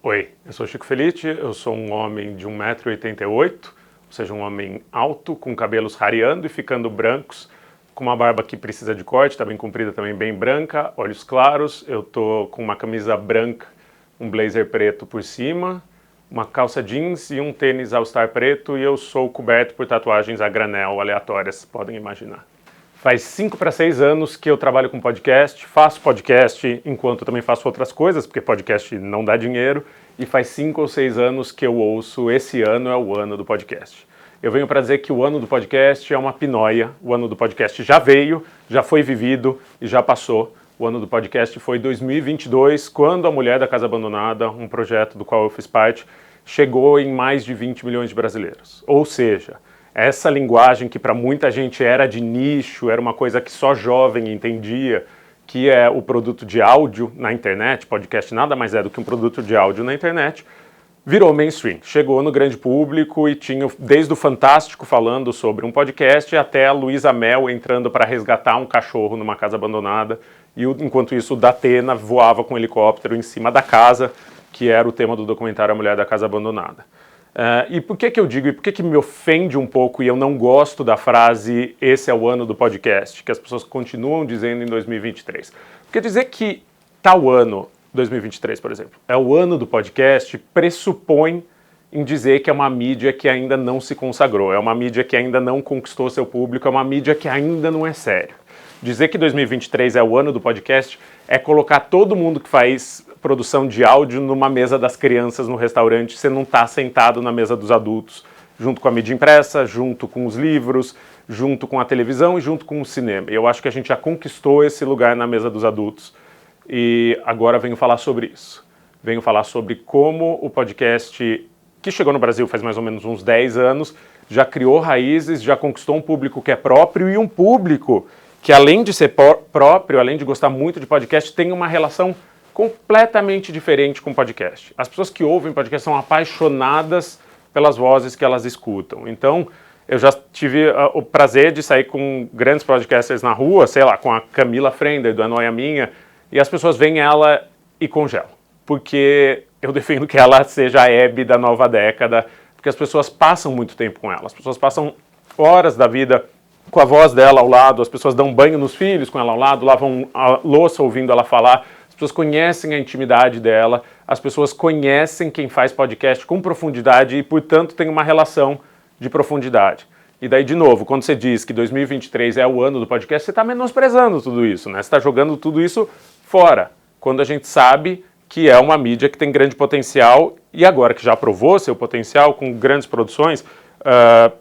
Oi, eu sou Chico Felitti, eu sou um homem de 1,88 m, ou seja, um homem alto, com cabelos rareando e ficando brancos, com uma barba que precisa de corte, tá bem comprida, também bem branca, olhos claros. Eu tô com uma camisa branca, um blazer preto por cima, uma calça jeans e um tênis All-Star preto, e eu sou coberto por tatuagens a granel aleatórias, podem imaginar. Faz 5 para 6 anos que eu trabalho com podcast, faço podcast enquanto também faço outras coisas, porque podcast não dá dinheiro, e faz 5 ou 6 anos que eu ouço esse ano é o ano do podcast. Eu venho para dizer que o ano do podcast é uma pinóia, o ano do podcast já veio, já foi vivido e já passou. O ano do podcast foi 2022, quando A Mulher da Casa Abandonada, um projeto do qual eu fiz parte, chegou em mais de 20 milhões de brasileiros. Ou seja, essa linguagem que para muita gente era de nicho, era uma coisa que só jovem entendia, que é o produto de áudio na internet, podcast nada mais é do que um produto de áudio na internet, virou mainstream. Chegou no grande público e tinha desde o Fantástico falando sobre um podcast até a Luísa Mel entrando para resgatar um cachorro numa casa abandonada, e enquanto isso o Datena voava com um helicóptero em cima da casa, que era o tema do documentário A Mulher da Casa Abandonada. E por que eu digo, e por que me ofende um pouco e eu não gosto da frase esse é o ano do podcast, que as pessoas continuam dizendo em 2023? Porque dizer que tal ano, 2023 por exemplo, é o ano do podcast, pressupõe em dizer que é uma mídia que ainda não se consagrou, é uma mídia que ainda não conquistou seu público, é uma mídia que ainda não é séria. Dizer que 2023 é o ano do podcast é colocar todo mundo que faz produção de áudio numa mesa das crianças no restaurante, você não está sentado na mesa dos adultos, junto com a mídia impressa, junto com os livros, junto com a televisão e junto com o cinema. Eu acho que a gente já conquistou esse lugar na mesa dos adultos e agora venho falar sobre isso. Venho falar sobre como o podcast, que chegou no Brasil faz mais ou menos uns 10 anos, já criou raízes, já conquistou um público que é próprio e um público que, além de ser próprio, além de gostar muito de podcast, tem uma relação completamente diferente com podcast. As pessoas que ouvem podcast são apaixonadas pelas vozes que elas escutam. Então, eu já tive o prazer de sair com grandes podcasters na rua, sei lá, com a Camila Frender, do É Nóia Minha, e as pessoas veem ela e congelam. Porque eu defendo que ela seja a Hebe da nova década, porque as pessoas passam muito tempo com ela, as pessoas passam horas da vida com a voz dela ao lado, as pessoas dão banho nos filhos com ela ao lado, lavam a louça ouvindo ela falar, as pessoas conhecem a intimidade dela, as pessoas conhecem quem faz podcast com profundidade e, portanto, tem uma relação de profundidade. E daí, de novo, quando você diz que 2023 é o ano do podcast, você está menosprezando tudo isso, né? Você está jogando tudo isso fora, quando a gente sabe que é uma mídia que tem grande potencial e agora que já provou seu potencial com grandes produções,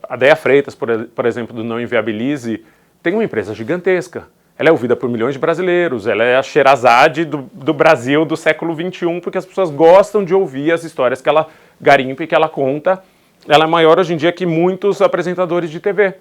a Déia Freitas, por exemplo, do Não Inviabilize, tem uma empresa gigantesca. Ela é ouvida por milhões de brasileiros, ela é a Sherazade do Brasil do século XXI, porque as pessoas gostam de ouvir as histórias que ela garimpa e que ela conta. Ela é maior hoje em dia que muitos apresentadores de TV,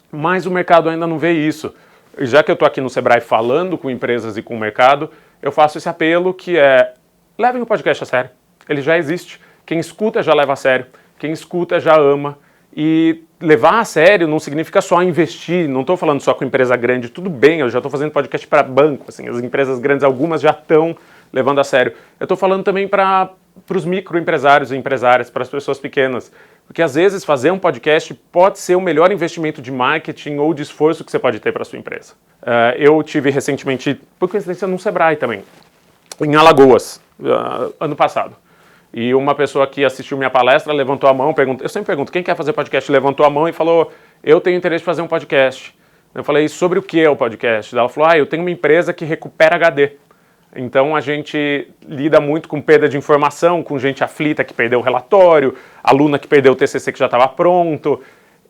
mas o mercado ainda não vê isso. E já que eu estou aqui no Sebrae falando com empresas e com o mercado, eu faço esse apelo que é, levem o podcast a sério. Ele já existe, quem escuta já leva a sério, quem escuta já ama. E levar a sério não significa só investir, não estou falando só com empresa grande, tudo bem, eu já estou fazendo podcast para banco, assim, as empresas grandes, algumas já estão levando a sério. Eu estou falando também para os microempresários e empresárias, para as pessoas pequenas, porque às vezes fazer um podcast pode ser o melhor investimento de marketing ou de esforço que você pode ter para a sua empresa. Eu tive recentemente, por coincidência, no Sebrae também, em Alagoas, ano passado. E uma pessoa que assistiu minha palestra levantou a mão, eu sempre pergunto, quem quer fazer podcast? Levantou a mão e falou, eu tenho interesse em fazer um podcast. Eu falei, sobre o que é o podcast? Ela falou, eu tenho uma empresa que recupera HD. Então a gente lida muito com perda de informação, com gente aflita que perdeu o relatório, aluna que perdeu o TCC que já estava pronto.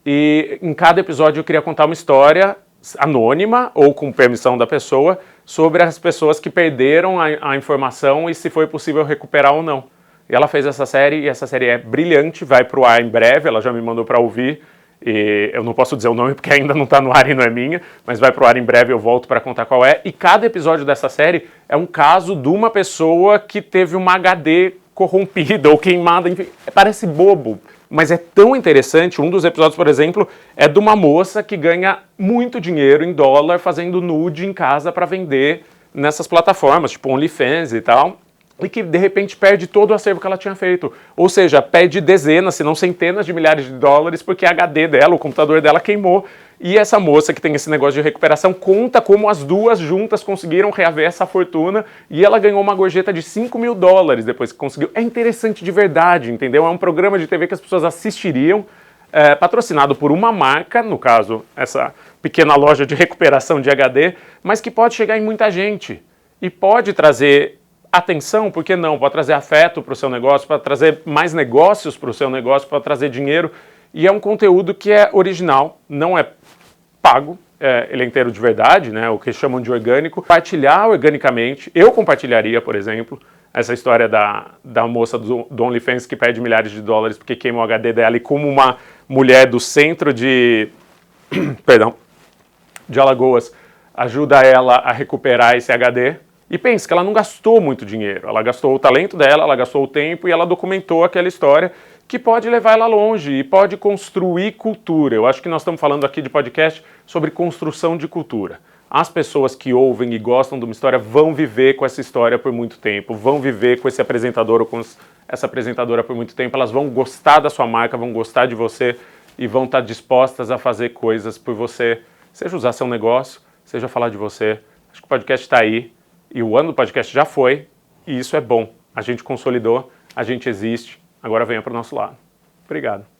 E em cada episódio eu queria contar uma história anônima ou com permissão da pessoa sobre as pessoas que perderam a informação e se foi possível recuperar ou não. E ela fez essa série, e essa série é brilhante, vai pro ar em breve, ela já me mandou para ouvir, e eu não posso dizer o nome porque ainda não está no ar e não é minha, mas vai pro ar em breve, eu volto para contar qual é, e cada episódio dessa série é um caso de uma pessoa que teve uma HD corrompida ou queimada, enfim, parece bobo, mas é tão interessante. Um dos episódios, por exemplo, é de uma moça que ganha muito dinheiro em dólar fazendo nude em casa para vender nessas plataformas, tipo OnlyFans e tal. e que de repente perde todo o acervo que ela tinha feito. Ou seja, perde dezenas, se não centenas de milhares de dólares, porque a HD dela, o computador dela queimou. E essa moça que tem esse negócio de recuperação conta como as duas juntas conseguiram reaver essa fortuna e ela ganhou uma gorjeta de $5.000 depois que conseguiu. É interessante de verdade, entendeu? É um programa de TV que as pessoas assistiriam, patrocinado por uma marca, no caso, essa pequena loja de recuperação de HD, mas que pode chegar em muita gente e pode trazer atenção, por que não? Pode trazer afeto para o seu negócio, pode trazer mais negócios para o seu negócio, pode trazer dinheiro. E é um conteúdo que é original, não é pago, ele é inteiro de verdade, né? O que chamam de orgânico. Compartilhar organicamente, eu compartilharia, por exemplo, essa história da moça do OnlyFans que perde milhares de dólares porque queima o HD dela e como uma mulher do centro de perdão, de Alagoas ajuda ela a recuperar esse HD. E pense que ela não gastou muito dinheiro, ela gastou o talento dela, ela gastou o tempo e ela documentou aquela história que pode levar ela longe e pode construir cultura. Eu acho que nós estamos falando aqui de podcast sobre construção de cultura. As pessoas que ouvem e gostam de uma história vão viver com essa história por muito tempo, vão viver com esse apresentador ou com essa apresentadora por muito tempo, elas vão gostar da sua marca, vão gostar de você e vão estar dispostas a fazer coisas por você, seja usar seu negócio, seja falar de você. Acho que o podcast está aí. E o ano do podcast já foi, e isso é bom. A gente consolidou, a gente existe, agora venha para o nosso lado. Obrigado.